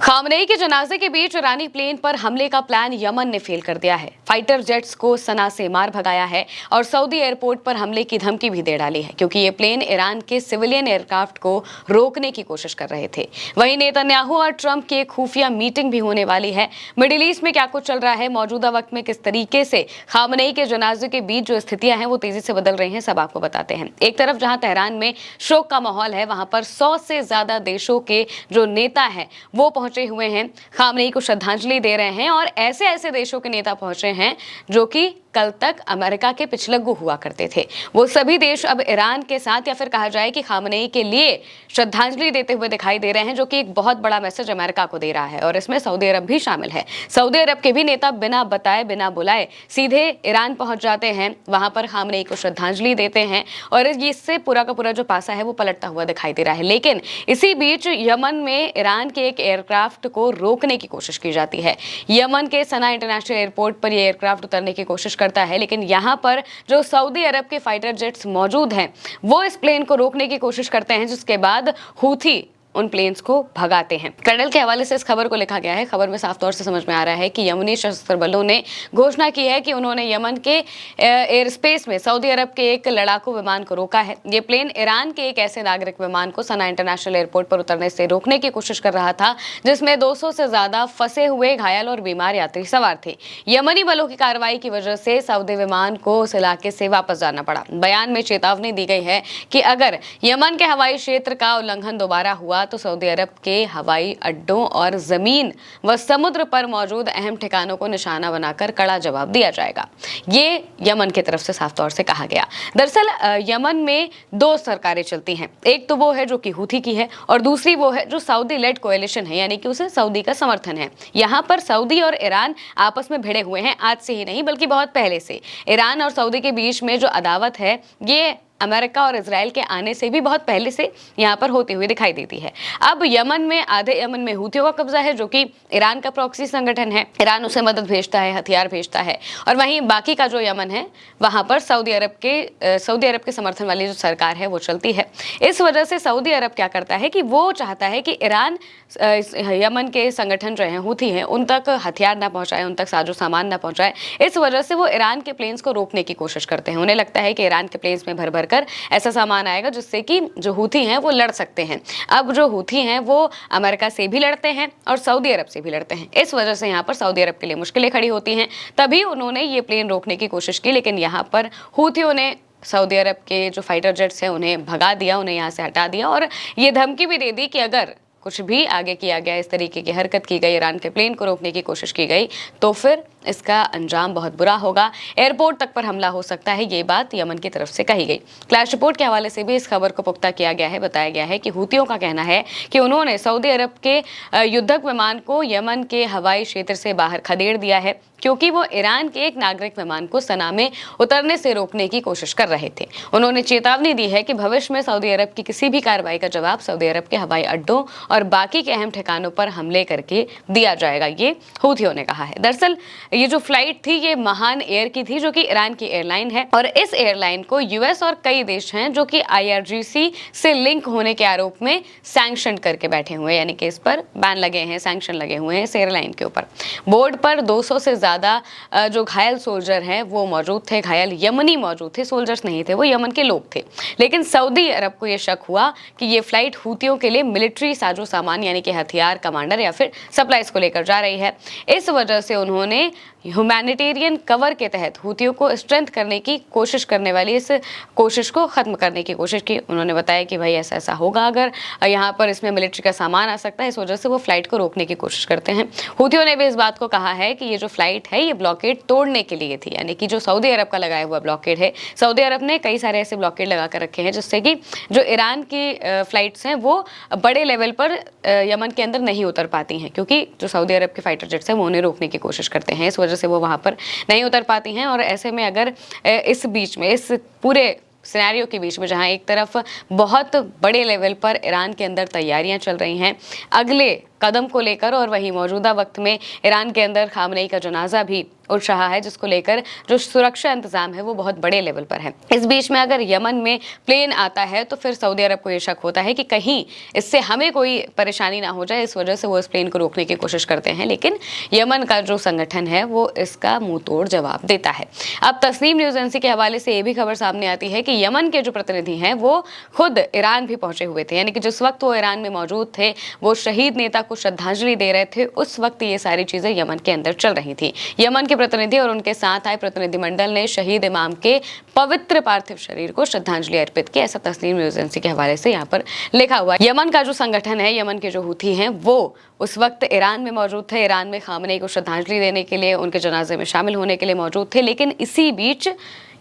Khamenei के जनाजे के बीच ईरानी प्लेन पर हमले का प्लान यमन ने फेल कर दिया है। फाइटर जेट्स को सना से मार भगाया है और सऊदी एयरपोर्ट पर हमले की धमकी भी दे डाली है, क्योंकि ये प्लेन ईरान के सिविलियन एयरक्राफ्ट को रोकने की कोशिश कर रहे थे। वहीं नेतन्याहू और ट्रंप की एक खुफिया मीटिंग भी होने वाली है। मिडिल ईस्ट में क्या कुछ चल रहा है, मौजूदा वक्त में किस तरीके से खामनेई के जनाजे के बीच जो स्थितियां हैं वो तेजी से बदल रही हैं, सब आपको बताते हैं। एक तरफ जहां तेहरान में शोक का माहौल है, वहां पर 100 से ज्यादा देशों के जो नेता हैं वो पहुंचे हुए हैं, खामनेई को श्रद्धांजलि दे रहे हैं। और ऐसे ऐसे देशों के नेता पहुंचे हैं जो कि कल तक अमेरिका के पिछलग्गू हुआ करते थे। वो सभी देश अब ईरान के साथ, या फिर कहा जाए कि खामनेई के लिए श्रद्धांजलि देते हुए दिखाई दे रहे हैं, जो कि एक बहुत बड़ा मैसेज अमेरिका को दे रहा है। और इसमें सऊदी अरब भी शामिल है। सऊदी अरब के भी नेता बिना बताए बिना बुलाए सीधे ईरान पहुंच जाते हैं, वहां पर खामनेई को श्रद्धांजलि देते हैं और इससे पूरा का पूरा जो पासा है वो पलटता हुआ दिखाई दे रहा है। लेकिन इसी बीच यमन में ईरान के एक एयरक्राफ्ट को रोकने की कोशिश की जाती है। यमन के सना इंटरनेशनल एयरपोर्ट पर यह एयरक्राफ्ट उतरने की कोशिश करता है, लेकिन यहां पर जो सऊदी अरब के फाइटर जेट्स मौजूद हैं वो इस प्लेन को रोकने की कोशिश करते हैं, जिसके बाद हूथी उन प्लेन्स को भगाते हैं। कर्नल के हवाले से इस खबर को लिखा गया है। खबर में साफ तौर से समझ में आ रहा है कि यमनी सशस्त्र बलों ने घोषणा की है कि उन्होंने यमन के एयर स्पेस में सऊदी अरब के एक लड़ाकू विमान को रोका है। ये प्लेन ईरान के एक ऐसे नागरिक विमान को सना इंटरनेशनल एयरपोर्ट पर उतरने से रोकने की कोशिश कर रहा था, जिसमें 200 से ज्यादा फंसे हुए घायल और बीमार यात्री सवार थे। यमनी बलों की कार्रवाई की वजह से सऊदी विमान को उस इलाके से वापस जाना पड़ा। बयान में चेतावनी दी गई है कि अगर यमन के हवाई क्षेत्र का उल्लंघन दोबारा हुआ तो सऊदी अरब के हवाई अड्डों और जमीन व समुद्र पर मौजूद अहम ठिकानों को निशाना बनाकर कड़ा जवाब दिया जाएगा। ये यमन की तरफ से साफ तौर से कहा गया। दरअसल यमन में दो सरकारें चलती हैं। एक तो वो है जो कि हूथी की है और दूसरी वो है जो सऊदी लेड कोएलिशन है, यानी कि उसे सऊदी का समर्थन है। यहाँ पर सऊदी और ईरान आपस में भिड़े हुए हैं, आज से ही नहीं बल्कि बहुत पहले से। ईरान और सऊदी के बीच में जो अदावत है ये अमेरिका और इजराइल के आने से भी बहुत पहले से यहाँ पर होती हुई दिखाई देती है। अब यमन में, आधे यमन में हूथियों का कब्जा है, जो कि ईरान का प्रॉक्सी संगठन है। ईरान उसे मदद भेजता है, हथियार भेजता है। और वहीं बाकी का जो यमन है वहां पर सऊदी अरब के समर्थन वाली जो सरकार है वो चलती है। इस वजह से सऊदी अरब क्या करता है कि वो चाहता है कि ईरान यमन के संगठन जो हैं हूथी हैं उन तक हथियार ना पहुंचाए, उन तक साजो सामान ना पहुंचाए। इस वजह से वो ईरान के प्लेन्स को रोकने की कोशिश करते हैं। उन्हें लगता है कि ईरान के प्लेन्स में भर भर कर ऐसा सामान आएगा जिससे कि जो हूथी हैं वो लड़ सकते हैं। अब जो हूथी हैं वो अमेरिका से भी लड़ते हैं और सऊदी अरब से भी लड़ते हैं। इस वजह से यहाँ पर सऊदी अरब के लिए मुश्किलें खड़ी होती हैं। तभी उन्होंने ये प्लेन रोकने की कोशिश की, लेकिन यहाँ पर हूथियों ने सऊदी अरब के जो फाइटर जेट्स हैं उन्हें भगा दिया, उन्हें यहाँ से हटा दिया और ये धमकी भी दे दी कि अगर कुछ भी आगे किया गया, इस तरीके की हरकत की गई, ईरान के प्लेन को रोकने की कोशिश की गई, तो फिर इसका अंजाम बहुत बुरा होगा, एयरपोर्ट तक पर हमला हो सकता है। ये बात यमन की तरफ से कही गई। क्लैश रिपोर्ट के हवाले से भी इस खबर को पुख्ता किया गया है। बताया गया है कि हूथियों का कहना है कि उन्होंने सऊदी अरब के युद्धक विमान को यमन के हवाई क्षेत्र से बाहर खदेड़ दिया है, क्योंकि वो ईरान के एक नागरिक विमान को सना में उतरने से रोकने की कोशिश कर रहे थे। उन्होंने चेतावनी दी है कि भविष्य में सऊदी अरब की किसी भी कार्रवाई का जवाब सऊदी अरब के हवाई अड्डों और बाकी के अहम ठिकानों पर हमले करके दिया जाएगा, ये हूथियों ने कहा है। दरअसल ये जो फ्लाइट थी ये महान एयर की थी, जो कि ईरान की एयरलाइन है और इस एयरलाइन को यूएस और कई देश हैं जो कि आईआरजीसी से लिंक होने के आरोप में सैंक्शन करके बैठे हुए हैं, यानी कि इस पर बैन लगे हैं, सैंक्शन लगे हुए हैं इस एयरलाइन के ऊपर। बोर्ड पर 200 से ज्यादा जो घायल सोल्जर हैं वो मौजूद थे। घायल यमनी मौजूद थे, सोल्जर्स नहीं थे, वो यमन के लोग थे। लेकिन सऊदी अरब को यह शक हुआ कि ये फ्लाइट हूथियों के लिए मिलिट्री साजो सामान, यानी कि हथियार, कमांडर या फिर सप्लाईज को लेकर जा रही है। इस वजह से उन्होंने ह्यूमैनिटेरियन कवर के तहत हूथियों को स्ट्रेंथ करने की कोशिश करने वाली इस कोशिश को खत्म करने की कोशिश की। उन्होंने बताया कि भाई ऐसा ऐसा होगा, अगर यहाँ पर इसमें मिलिट्री का सामान आ सकता है, इस वजह से वो फ्लाइट को रोकने की कोशिश करते हैं। हूथियों ने भी इस बात को कहा है कि ये जो फ्लाइट है ये ब्लॉकेड तोड़ने के लिए थी, यानी कि जो सऊदी अरब का लगाया हुआ ब्लॉकेड है। सऊदी अरब ने कई सारे ऐसे ब्लॉकेड लगा कर रखे हैं जिससे कि जो ईरान की फ्लाइट्स हैं वो बड़े लेवल पर यमन के अंदर नहीं उतर पाती हैं, क्योंकि जो सऊदी अरब के फाइटर जेट्स हैं वो उन्हें रोकने की कोशिश करते हैं। इस वजह से वो वहाँ पर नहीं उतर पाती हैं। और ऐसे में अगर इस बीच में, इस पूरे सिनेरियो के बीच में, जहां एक तरफ बहुत बड़े लेवल पर ईरान के अंदर तैयारियां चल रही हैं अगले कदम को लेकर, और वहीं मौजूदा वक्त में ईरान के अंदर खामनेई का जनाजा भी उठ रहा है, जिसको लेकर जो सुरक्षा इंतजाम है वो बहुत बड़े लेवल पर है। इस बीच में अगर यमन में प्लेन आता है तो फिर सऊदी अरब को ये शक होता है कि कहीं इससे हमें कोई परेशानी ना हो जाए, इस वजह से वो इस प्लेन को रोकने की कोशिश करते हैं, लेकिन यमन का जो संगठन है वो इसका मुंह तोड़ जवाब देता है। अब तस्नीम न्यूज एजेंसी के हवाले से ये भी खबर सामने आती है कि यमन के जो प्रतिनिधि हैं वो खुद ईरान भी पहुंचे हुए थे, यानी कि जिस वक्त वो ईरान में मौजूद थे, वो शहीद नेता को श्रद्धांजलि दे रहे थे, उस वक्त ये सारी चीजें यमन के अंदर चल रही थी। यमन के प्रतिनिधि और उनके साथ आए प्रतिनिधिमंडल ने शहीद इमाम के पवित्र पार्थिव शरीर को श्रद्धांजलि अर्पित की, ऐसा तस्नीम न्यूज एजेंसी के हवाले से यहाँ पर लिखा हुआ है। यमन का जो संगठन है, यमन के जो हूथी हैं, वो उस वक्त ईरान में मौजूद थे, ईरान में खामनेई को श्रद्धांजलि देने के लिए, उनके जनाजे में शामिल होने के लिए मौजूद थे, लेकिन इसी बीच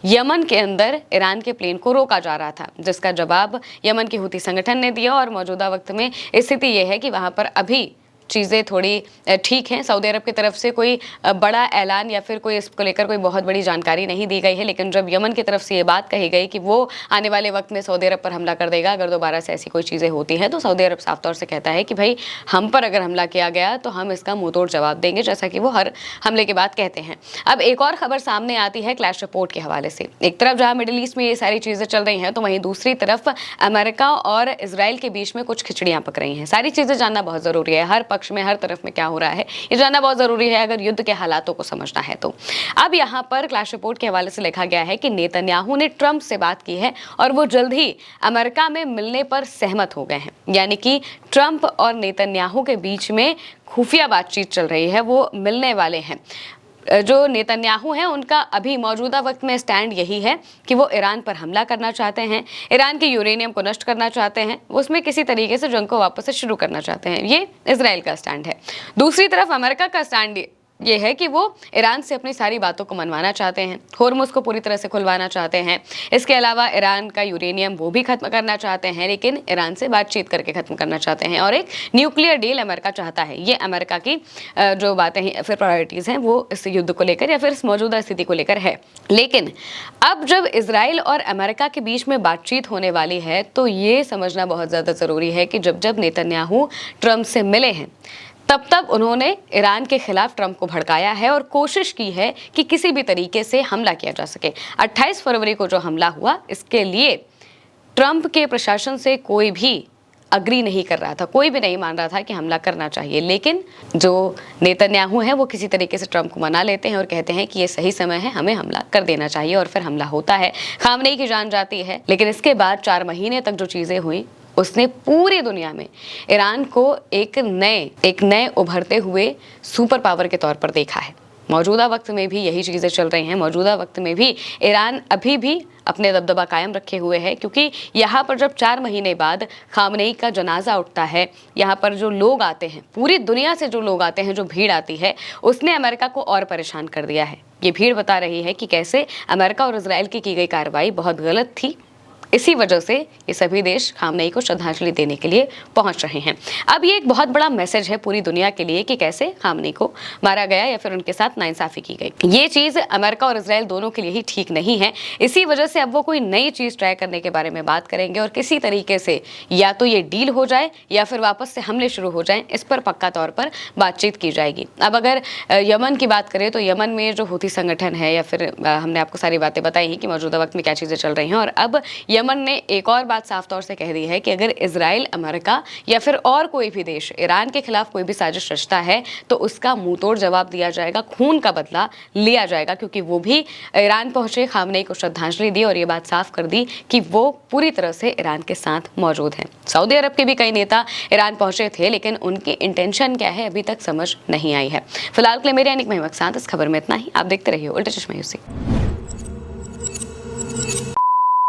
यमन के अंदर ईरान के प्लेन को रोका जा रहा था, जिसका जवाब यमन के हूथी संगठन ने दिया। और मौजूदा वक्त में स्थिति यह है कि वहां पर अभी चीज़ें थोड़ी ठीक हैं। सऊदी अरब की तरफ से कोई बड़ा ऐलान या फिर कोई इसको लेकर कोई बहुत बड़ी जानकारी नहीं दी गई है, लेकिन जब यमन की तरफ से ये बात कही गई कि वो आने वाले वक्त में सऊदी अरब पर हमला कर देगा अगर दोबारा से ऐसी कोई चीज़ें होती हैं, तो सऊदी अरब साफ तौर से कहता है कि भाई हम पर अगर हमला किया गया तो हम इसका मुंहतोड़ जवाब देंगे, जैसा कि वो हर हमले के बाद कहते हैं। अब एक और खबर सामने आती है क्लैश रिपोर्ट के हवाले से। एक तरफ जहाँ मिडिल ईस्ट में ये सारी चीज़ें चल रही हैं, तो वहीं दूसरी तरफ अमेरिका और इसराइल के बीच में कुछ खिचड़ियाँ पक रही हैं। सारी चीज़ें जानना बहुत ज़रूरी है, हर पक्ष में हर तरफ में क्या हो रहा है ये जानना बहुत जरूरी है अगर युद्ध के हालातों को समझना है तो। अब यहाँ पर क्लैश रिपोर्ट के हवाले से लिखा गया है कि नेतन्याहू ने ट्रंप से बात की है और वो जल्द ही अमेरिका में मिलने पर सहमत हो गए हैं, यानी कि ट्रंप और नेतन्याहू के बीच में खुफिया बातचीत चल रही है, वो मिलने वाले हैं। जो नेतन्याहू हैं उनका अभी मौजूदा वक्त में स्टैंड यही है कि वो ईरान पर हमला करना चाहते हैं, ईरान के यूरेनियम को नष्ट करना चाहते हैं, वो उसमें किसी तरीके से जंग को वापस से शुरू करना चाहते हैं। ये इजराइल का स्टैंड है। दूसरी तरफ अमेरिका का स्टैंड ये है कि वो ईरान से अपनी सारी बातों को मनवाना चाहते हैं, होर्मुज को पूरी तरह से खुलवाना चाहते हैं। इसके अलावा ईरान का यूरेनियम वो भी खत्म करना चाहते हैं, लेकिन ईरान से बातचीत करके खत्म करना चाहते हैं। और एक न्यूक्लियर डील अमेरिका चाहता है। ये अमेरिका की जो बातें हैं, फिर प्रायोरिटीज़ हैं, वो इस युद्ध को लेकर या फिर इस मौजूदा स्थिति को लेकर है। लेकिन अब जब इसराइल और अमेरिका के बीच में बातचीत होने वाली है, तो ये समझना बहुत ज़्यादा ज़रूरी है कि जब जब नेतन्याहू ट्रंप से मिले हैं, तब तब उन्होंने ईरान के खिलाफ ट्रंप को भड़काया है और कोशिश की है कि किसी भी तरीके से हमला किया जा सके। 28 फरवरी को जो हमला हुआ, इसके लिए ट्रंप के प्रशासन से कोई भी अग्री नहीं कर रहा था, कोई भी नहीं मान रहा था कि हमला करना चाहिए, लेकिन जो नेतन्याहू हैं वो किसी तरीके से ट्रंप को मना लेते हैं और कहते हैं कि ये सही समय है, हमें हमला कर देना चाहिए। और फिर हमला होता है, खामनेई की जान जाती है। लेकिन इसके बाद 4 महीने तक जो चीज़ें हुई, उसने पूरी दुनिया में ईरान को एक नए उभरते हुए सुपर पावर के तौर पर देखा है। मौजूदा वक्त में भी यही चीज़ें चल रही हैं। मौजूदा वक्त में भी ईरान अभी भी अपने दबदबा कायम रखे हुए है, क्योंकि यहाँ पर जब 4 महीने बाद खामनेई का जनाजा उठता है, यहाँ पर जो लोग आते हैं, पूरी दुनिया से जो लोग आते हैं, जो भीड़ आती है, उसने अमेरिका को और परेशान कर दिया है। ये भीड़ बता रही है कि कैसे अमेरिका और इजराइल की गई कार्रवाई बहुत गलत थी। इसी वजह से ये सभी देश खामनेई को श्रद्धांजलि देने के लिए पहुंच रहे हैं। अब ये एक बहुत बड़ा मैसेज है पूरी दुनिया के लिए कि कैसे खामनेई को मारा गया या फिर उनके साथ नाइंसाफी की गई। ये चीज़ अमेरिका और इजराइल दोनों के लिए ही ठीक नहीं है। इसी वजह से अब वो कोई नई चीज़ ट्राई करने के बारे में बात करेंगे और किसी तरीके से या तो ये डील हो जाए या फिर वापस से हमले शुरू हो जाएं, इस पर पक्का तौर पर बातचीत की जाएगी। अब अगर यमन की बात करें तो यमन में जो हूथी संगठन है, या फिर हमने आपको सारी बातें बताई हैं कि मौजूदा वक्त में क्या चीज़ें चल रही हैं, और अब यमन ने एक और बात साफ तौर से कह दी है कि अगर इजराइल, अमेरिका या फिर और कोई भी देश ईरान के खिलाफ कोई भी साजिश रचता है तो उसका मुंहतोड़ जवाब दिया जाएगा, खून का बदला लिया जाएगा। क्योंकि वो भी ईरान पहुंचे, खामनेई को श्रद्धांजलि दी और ये बात साफ कर दी कि वो पूरी तरह से ईरान के साथ मौजूद हैं। सऊदी अरब के भी कई नेता ईरान पहुंचे थे, लेकिन उनकी इंटेंशन क्या है अभी तक समझ नहीं आई है। फिलहाल के लिए मेरे यानी महिमा के साथ इस खबर में इतना ही। आप देखते रहिए उल्टा चश्मा यूसी।